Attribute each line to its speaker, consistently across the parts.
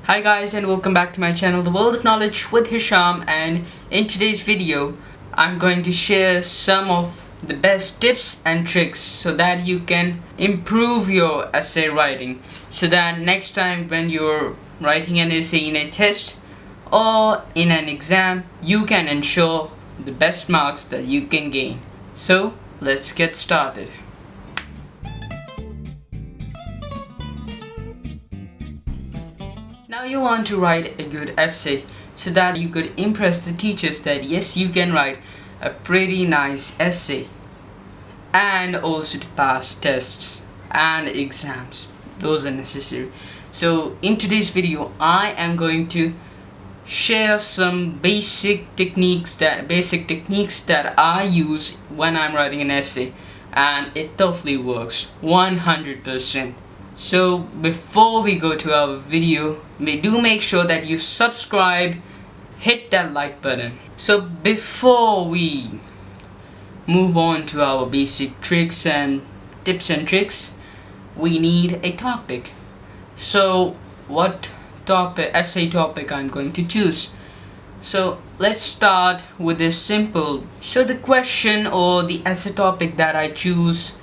Speaker 1: Hi guys, and welcome back to my channel, The World of Knowledge with Hisham, and in today's video I'm going to share some of the best tips and tricks so that you can improve your essay writing, so that next time when you're writing an essay in a test or in an exam, you can ensure the best marks that you can gain. So let's get started. Now you want to write a good essay so that you could impress the teachers that yes, you can write a pretty nice essay, and also to pass tests and exams. Those are necessary. So in today's video I am going to share some basic techniques that I use when I'm writing an essay, and it totally works 100%. So before we go to our video, do make sure that you subscribe, hit that like button. So before we move on to our basic tricks and tips and tricks, we need a topic. So what essay topic I'm going to choose? So let's start with this simple. So the question or the essay topic that I chose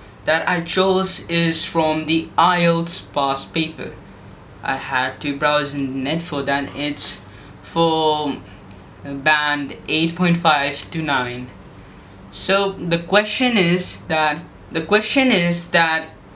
Speaker 1: is from the IELTS past paper. I had to browse in the net for that. It's for band 8.5 to 9. So the question is that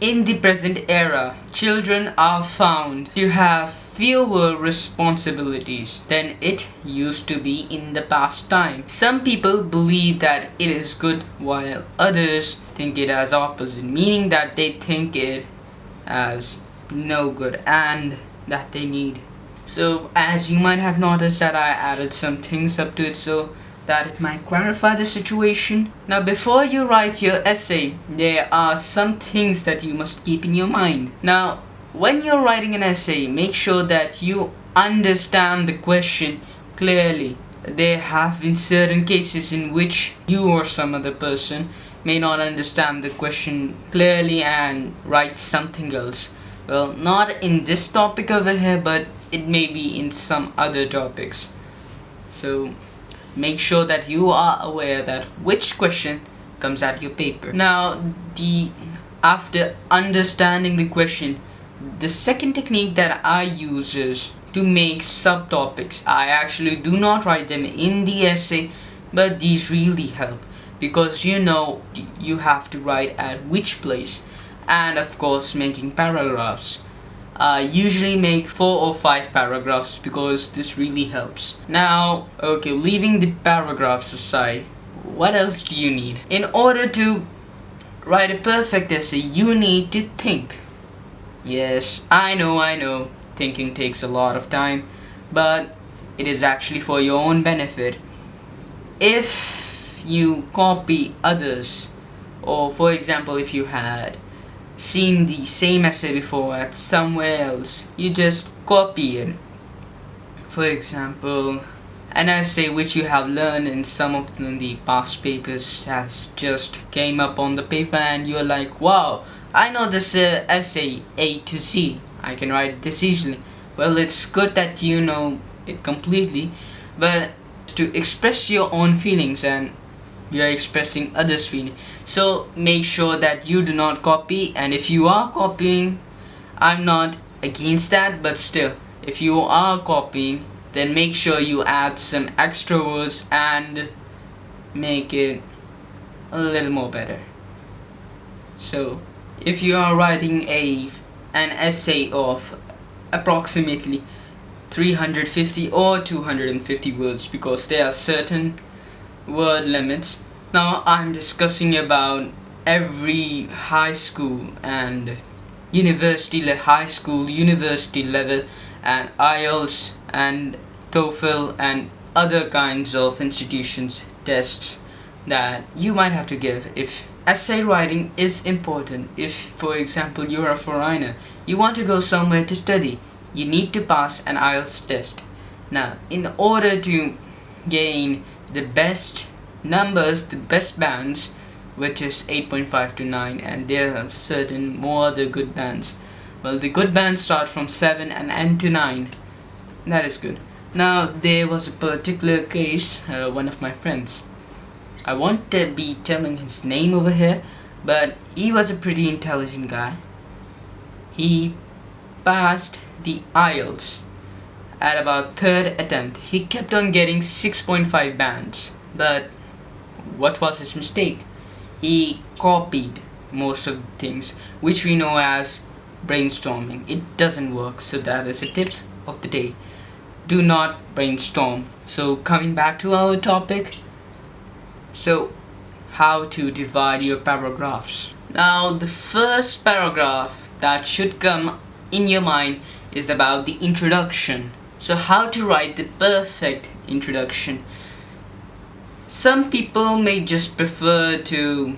Speaker 1: in the present era, children are found to have fewer responsibilities than it used to be in the past time. Some people believe that it is good, while others think it as opposite, meaning that they think it as no good and that they need. So as you might have noticed that I added some things up to it so that it might clarify the situation. Now before you write your essay, there are some things that you must keep in your mind. Now when you're writing an essay, make sure that you understand the question clearly. There have been certain cases in which you or some other person may not understand the question clearly and write something else. Well, not in this topic over here, but it may be in some other topics. So make sure that you are aware that which question comes at your paper. Now after understanding the question, the second technique that I use is to make subtopics. I actually do not write them in the essay, but these really help because you have to write at which place. And of course, making paragraphs. I usually make 4 or 5 paragraphs because this really helps. Now, okay, leaving the paragraphs aside, what else do you need? In order to write a perfect essay, you need to think. Yes, I know, thinking takes a lot of time, but it is actually for your own benefit. If you copy others, or for example, if you had seen the same essay before at somewhere else, you just copy it. For example, an essay which you have learned in some of the past papers has just came up on the paper and you're like, wow, I know this essay A to Z. I can write this easily. Well, it's good that you know it completely, but to express your own feelings and you're expressing others' feelings. So make sure that you do not copy, and if you are copying, I'm not against that, but still, if you are copying, then make sure you add some extra words and make it a little more better. So if you are writing an essay of approximately 350 or 250 words, because there are certain word limits. Now I'm discussing about every high school and university level, and IELTS and TOEFL and other kinds of institutions tests that you might have to give. If essay writing is important, if for example you're a foreigner, you want to go somewhere to study, you need to pass an IELTS test. Now in order to gain the best numbers, the best bands, which is 8.5 to 9, and there are certain more other good bands. Well, the good bands start from 7 and end to 9. That is good. Now, there was a particular case, one of my friends. I won't be telling his name over here, but he was a pretty intelligent guy. He passed the IELTS at about third attempt. He kept on getting 6.5 bands. But what was his mistake? He copied most of the things, which we know as brainstorming. It doesn't work, so that is a tip of the day. Do not brainstorm. So coming back to our topic, so how to divide your paragraphs. Now, the first paragraph that should come in your mind is about the introduction. So how to write the perfect introduction. Some people may just prefer to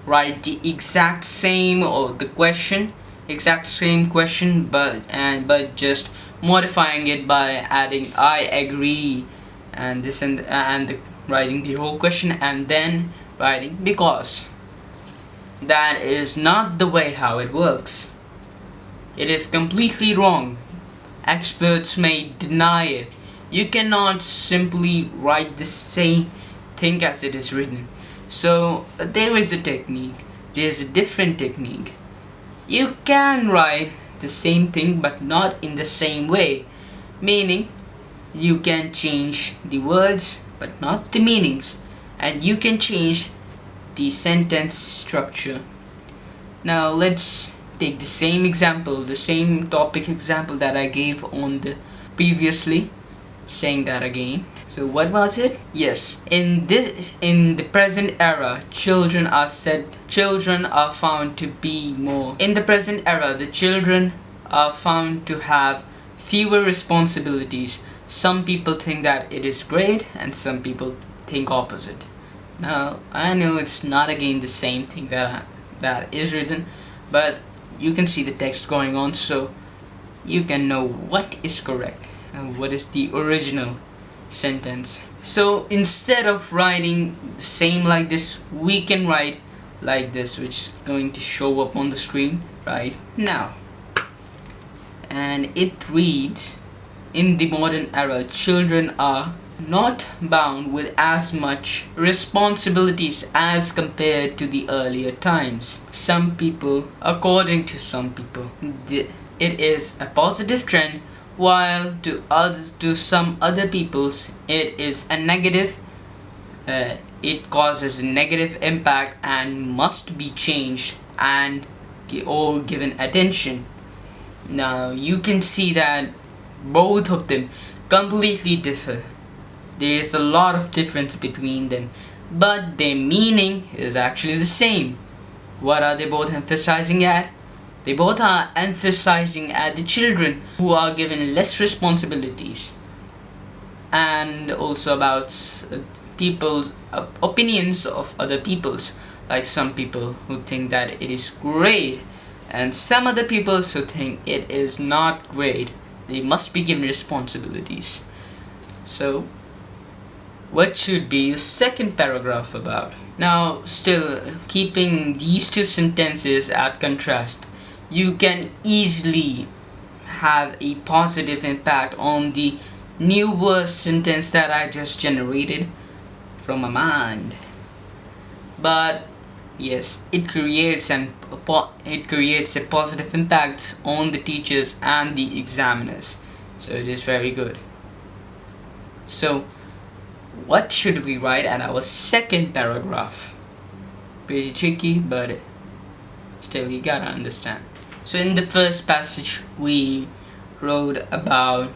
Speaker 1: write the exact same or the question, exact same question, but just modifying it by adding I agree and this and writing the whole question and then writing because. That is not the way how it works. It is completely wrong. Experts may deny it. You cannot simply write the same thing as it is written. So there is a technique. There's a different technique. You can write the same thing but not in the same way. Meaning, you can change the words but not the meanings. And you can change the sentence structure. Now let's take the same example, the same topic example that I gave on the previously. Saying that again. So what was it? Yes, in the present era, children are found to be more. In the present era, the children are found to have fewer responsibilities. Some people think that it is great and some people think opposite. Now, I know it's not again the same thing that is written, but you can see the text going on, so you can know what is correct and what is the original sentence. So instead of writing the same like this, we can write like this, which is going to show up on the screen right now. And it reads, in the modern era, children are not bound with as much responsibilities as compared to the earlier times. Some people, according to some people, it is a positive trend, while to some other peoples it is a negative. It causes a negative impact and must be changed and or given attention. Now you can see that both of them completely differ. There is a lot of difference between them, but their meaning is actually the same. What are they both emphasizing at? They both are emphasizing at the children who are given less responsibilities, and also about people's opinions of other people's, like some people who think that it is great and some other people who think it is not great. They must be given responsibilities. So what should be your second paragraph about? Now, still keeping these two sentences at contrast, you can easily have a positive impact on the new verse sentence that I just generated from my mind. But yes, it creates a positive impact on the teachers and the examiners. So it is very good. So what should we write at our second paragraph? Pretty tricky, but still you gotta understand. So in the first passage we wrote about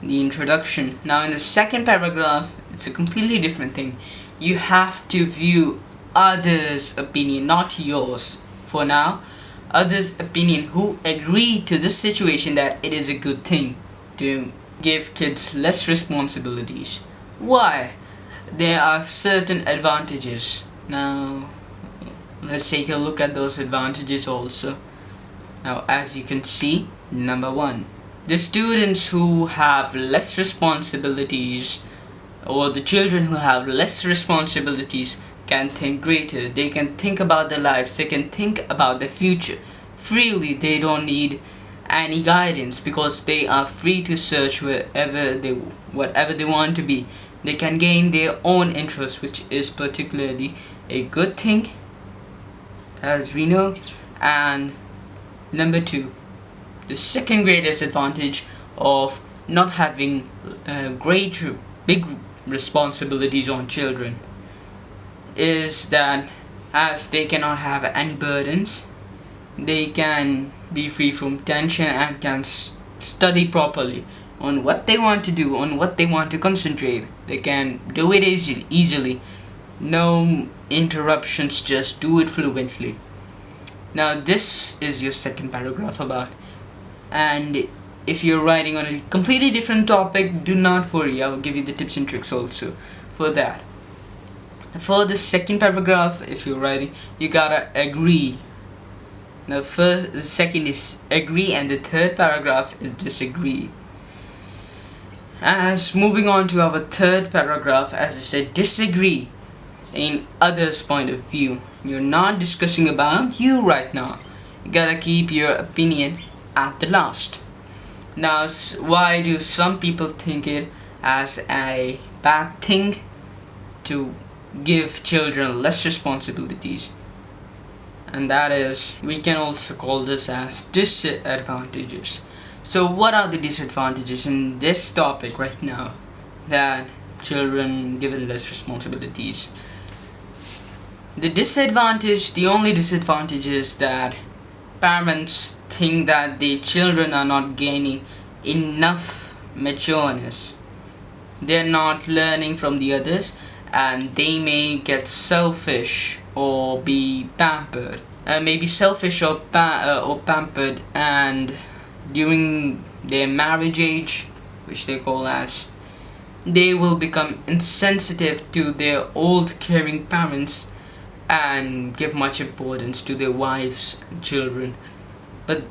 Speaker 1: the introduction. Now in the second paragraph it's a completely different thing. You have to view others' opinion, not yours. For now, others' opinion who agree to this situation that it is a good thing to give kids less responsibilities. Why? There are certain advantages. Now let's take a look at those advantages also. Now as you can see, number one, the students who have less responsibilities, or the children who have less responsibilities, can think greater. They can think about their lives, they can think about the future freely. They don't need any guidance, because they are free to search whatever they want to be. They can gain their own interest, which is particularly a good thing, as we know. And number two, the second greatest advantage of not having big responsibilities on children is that as they cannot have any burdens, they can be free from tension and can study properly on what they want to do, on what they want to concentrate. They can do it easily. No interruptions, just do it fluently. Now this is your second paragraph about, and if you're writing on a completely different topic, do not worry, I will give you the tips and tricks also for that. For the second paragraph, if you're writing, you gotta agree. Now the second is agree, and the third paragraph is disagree. As moving on to our third paragraph, as I said, disagree in others' point of view. You're not discussing about you right now. You gotta keep your opinion at the last. Now, why do some people think it as a bad thing to give children less responsibilities? And that is, we can also call this as disadvantages. So what are the disadvantages in this topic right now, that children given less responsibilities? The only disadvantage is that parents think that the children are not gaining enough matureness. They're not learning from the others, and they may get selfish or be pampered. Maybe selfish or pampered, and during their marriage age, which they call as, they will become insensitive to their old caring parents and give much importance to their wives and children. But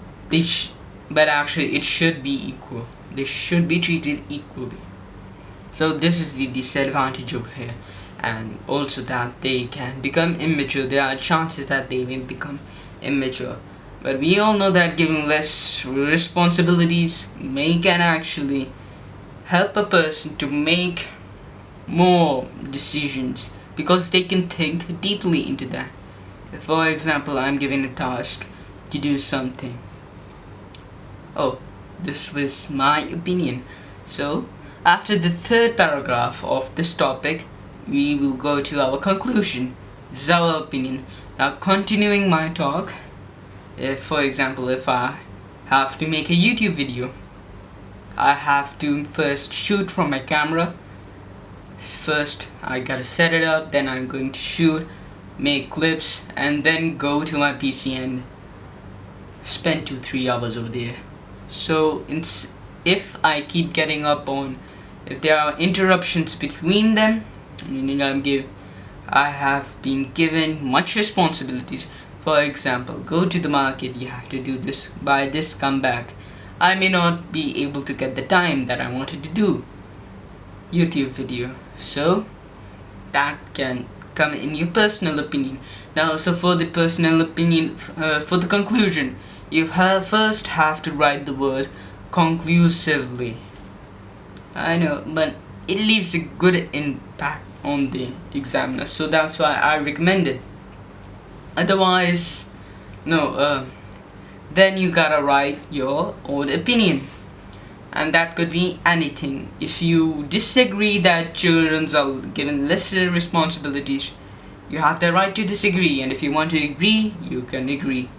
Speaker 1: actually it should be equal. They should be treated equally. So this is the disadvantage over here. And also that they can become immature. There are chances that they will become immature. But we all know that giving less responsibilities can actually help a person to make more decisions, because they can think deeply into that. For example, I'm given a task to do something. Oh, this was my opinion. So after the third paragraph of this topic, we will go to our conclusion. This is our opinion. Now, continuing my talk, for example, if I have to make a YouTube video, I have to first shoot from my camera. First I gotta set it up, then I'm going to shoot, make clips, and then go to my PC and spend 2-3 hours over there. So if I keep getting up on, if there are interruptions between them, meaning I have been given much responsibilities. For example, go to the market, you have to do this, buy this, come back. I may not be able to get the time that I wanted to do YouTube video. So that can come in your personal opinion. Now, so for the personal opinion, for the conclusion, you first have to write the word conclusively. I know, but it leaves a good impact on the examiner, so that's why I recommend it. Otherwise, no, then you gotta write your own opinion, and that could be anything. If you disagree that children are given lesser responsibilities, you have the right to disagree, and if you want to agree, you can agree.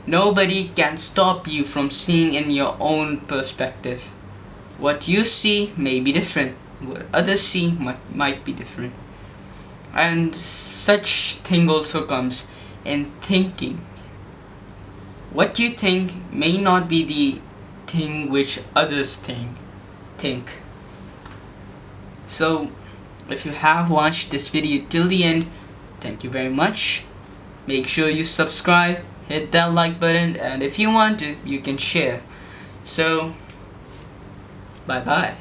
Speaker 1: Nobody can stop you from seeing in your own perspective. What you see may be different, what others see might be different. And such thing also comes in thinking. What you think may not be the thing which others think. So if you have watched this video till the end, thank you very much. Make sure you subscribe, hit that like button, and if you want to, you can share. So bye bye.